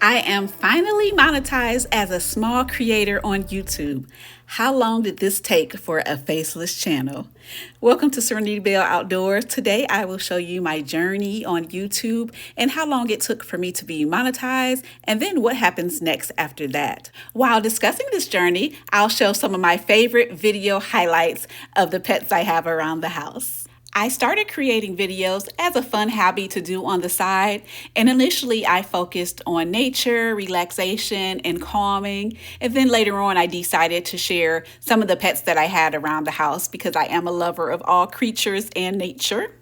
I am finally monetized as a small creator on YouTube. How long did this take for a faceless channel? Welcome to Serenity Bell Outdoors. Today I will show you my journey on YouTube and how long it took for me to be monetized and then what happens next after that. While discussing this journey, I'll show some of my favorite video highlights of the pets I have around the house. I started creating videos as a fun hobby to do on the side, and initially I focused on nature, relaxation, and calming, and then later on I decided to share some of the pets that I had around the house because I am a lover of all creatures and nature.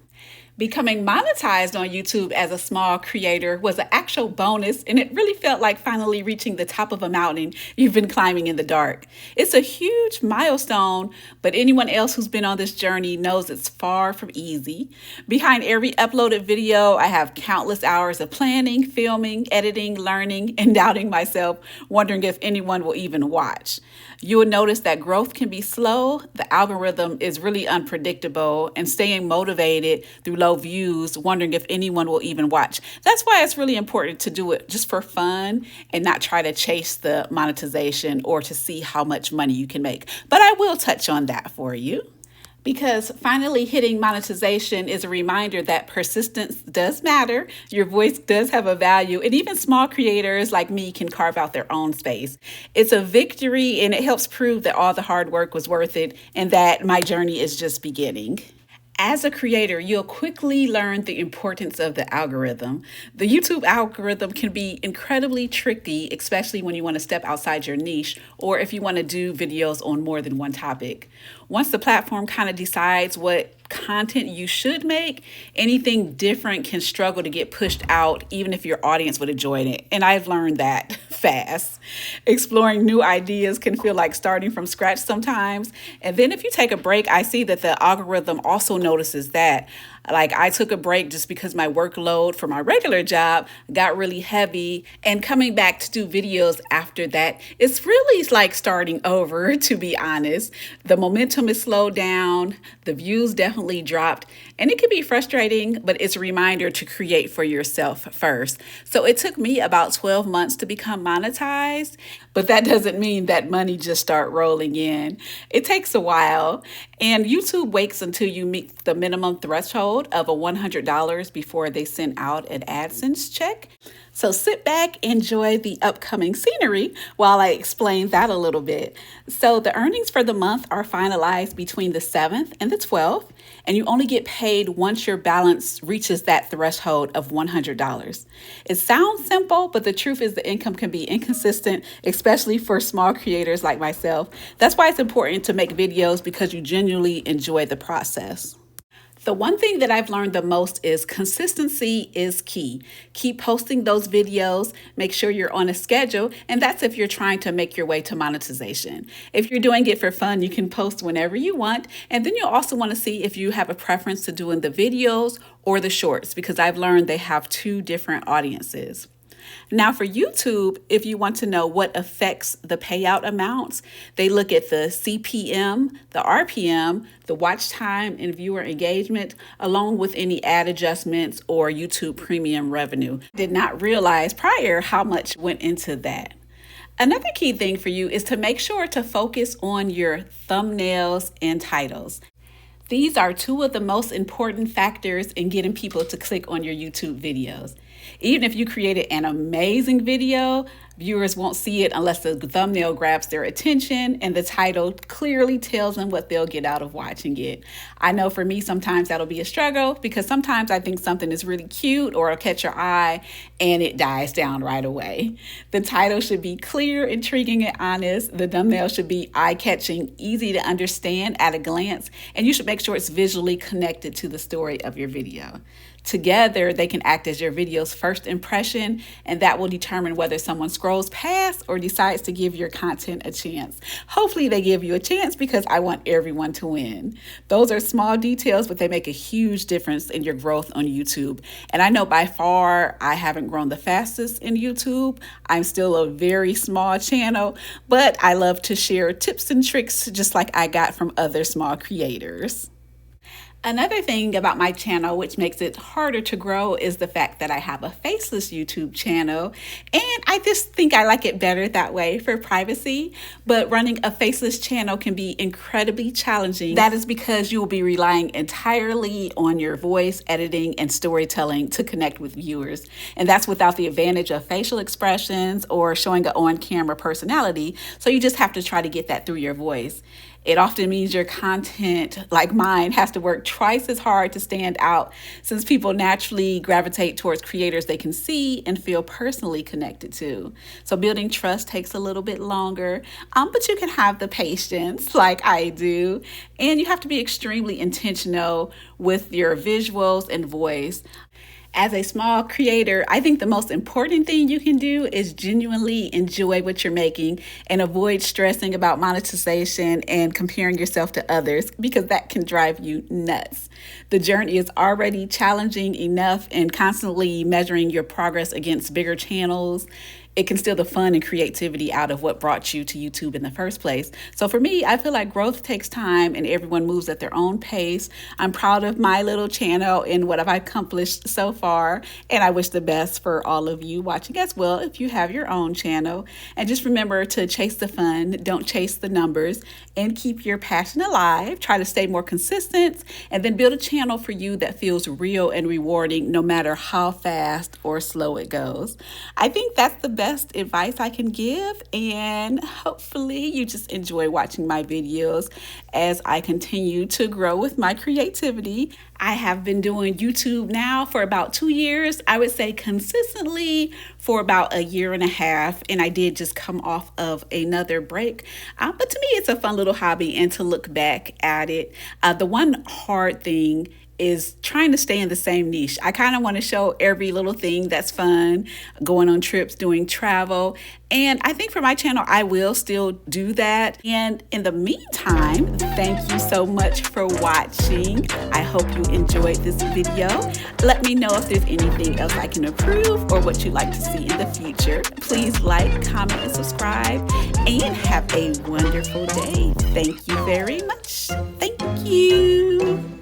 Becoming monetized on YouTube as a small creator was an actual bonus, and it really felt like finally reaching the top of a mountain you've been climbing in the dark. It's a huge milestone, but anyone else who's been on this journey knows it's far from easy. Behind every uploaded video, I have countless hours of planning, filming, editing, learning, and doubting myself, wondering if anyone will even watch. You will notice that growth can be slow, the algorithm is really unpredictable, and staying motivated through low views, wondering if anyone will even watch. That's why it's really important to do it just for fun and not try to chase the monetization or to see how much money you can make. But I will touch on that for you, because finally hitting monetization is a reminder that persistence does matter, your voice does have a value, and even small creators like me can carve out their own space. It's a victory, and it helps prove that all the hard work was worth it and that my journey is just beginning. As a creator, you'll quickly learn the importance of the algorithm. The YouTube algorithm can be incredibly tricky, especially when you want to step outside your niche or if you want to do videos on more than one topic. Once the platform kind of decides what content you should make, anything different can struggle to get pushed out, even if your audience would enjoy it. And I've learned that fast. Exploring new ideas can feel like starting from scratch sometimes. And then if you take a break, I see that the algorithm also notices that. Like, I took a break just because my workload for my regular job got really heavy, and coming back to do videos after that, it's really like starting over, to be honest. The momentum is slowed down, the views definitely dropped, and it can be frustrating, but it's a reminder to create for yourself first. So it took me about 12 months to become monetized, but that doesn't mean that money just start rolling in. It takes a while, and YouTube waits until you meet the minimum threshold of $100 before they send out an AdSense check. So sit back, enjoy the upcoming scenery while I explain that a little bit. So the earnings for the month are finalized between the 7th and the 12th, and you only get paid once your balance reaches that threshold of $100. It sounds simple, but the truth is the income can be inconsistent, especially for small creators like myself. That's why it's important to make videos, because you genuinely enjoy the process. The one thing that I've learned the most is consistency is key. Keep posting those videos, make sure you're on a schedule, and that's if you're trying to make your way to monetization. If you're doing it for fun, you can post whenever you want, and then you'll also want to see if you have a preference to doing the videos or the shorts, because I've learned they have two different audiences. Now for YouTube, if you want to know what affects the payout amounts, they look at the CPM, the RPM, the watch time and viewer engagement, along with any ad adjustments or YouTube premium revenue. Did not realize prior how much went into that. Another key thing for you is to make sure to focus on your thumbnails and titles. These are two of the most important factors in getting people to click on your YouTube videos. Even if you created an amazing video, viewers won't see it unless the thumbnail grabs their attention and the title clearly tells them what they'll get out of watching it. I know for me, sometimes that'll be a struggle, because sometimes I think something is really cute or it'll catch your eye and it dies down right away. The title should be clear, intriguing, and honest. The thumbnail should be eye-catching, easy to understand at a glance, and you should make sure it's visually connected to the story of your video. Together, they can act as your video's first impression, and that will determine whether someone scrolls past or decides to give your content a chance. Hopefully they give you a chance, because I want everyone to win. Those are small details, but they make a huge difference in your growth on YouTube. And I know by far I haven't grown the fastest in YouTube. I'm still a very small channel, but I love to share tips and tricks just like I got from other small creators. Another thing about my channel, which makes it harder to grow, is the fact that I have a faceless YouTube channel. And I just think I like it better that way for privacy. But running a faceless channel can be incredibly challenging. That is because you will be relying entirely on your voice, editing, and storytelling to connect with viewers. And that's without the advantage of facial expressions or showing an on-camera personality. So you just have to try to get that through your voice. It often means your content, like mine, has to work twice as hard to stand out, since people naturally gravitate towards creators they can see and feel personally connected to. So building trust takes a little bit longer, but you can have the patience like I do, and you have to be extremely intentional with your visuals and voice. As a small creator, I think the most important thing you can do is genuinely enjoy what you're making and avoid stressing about monetization and comparing yourself to others, because that can drive you nuts. The journey is already challenging enough, and constantly measuring your progress against bigger channels, it can steal the fun and creativity out of what brought you to YouTube in the first place. So for me, I feel like growth takes time and everyone moves at their own pace. I'm proud of my little channel and what I've accomplished so far, and I wish the best for all of you watching as well if you have your own channel. And just remember to chase the fun, don't chase the numbers, and keep your passion alive. Try to stay more consistent, and then build a channel for you that feels real and rewarding no matter how fast or slow it goes. I think that's the best advice I can give, and hopefully you just enjoy watching my videos as I continue to grow with my creativity. I have been doing YouTube now for about 2 years. I would say consistently for about a year and a half, and I did just come off of another break. But to me, it's a fun little hobby, and to look back at it. The one hard thing is trying to stay in the same niche. I kind of want to show every little thing that's fun, going on trips, doing travel. And I think for my channel, I will still do that. And in the meantime, thank you so much for watching. I hope you enjoyed this video. Let me know if there's anything else I can improve or what you'd like to see in the future. Please like, comment, and subscribe, and have a wonderful day. Thank you very much. Thank you.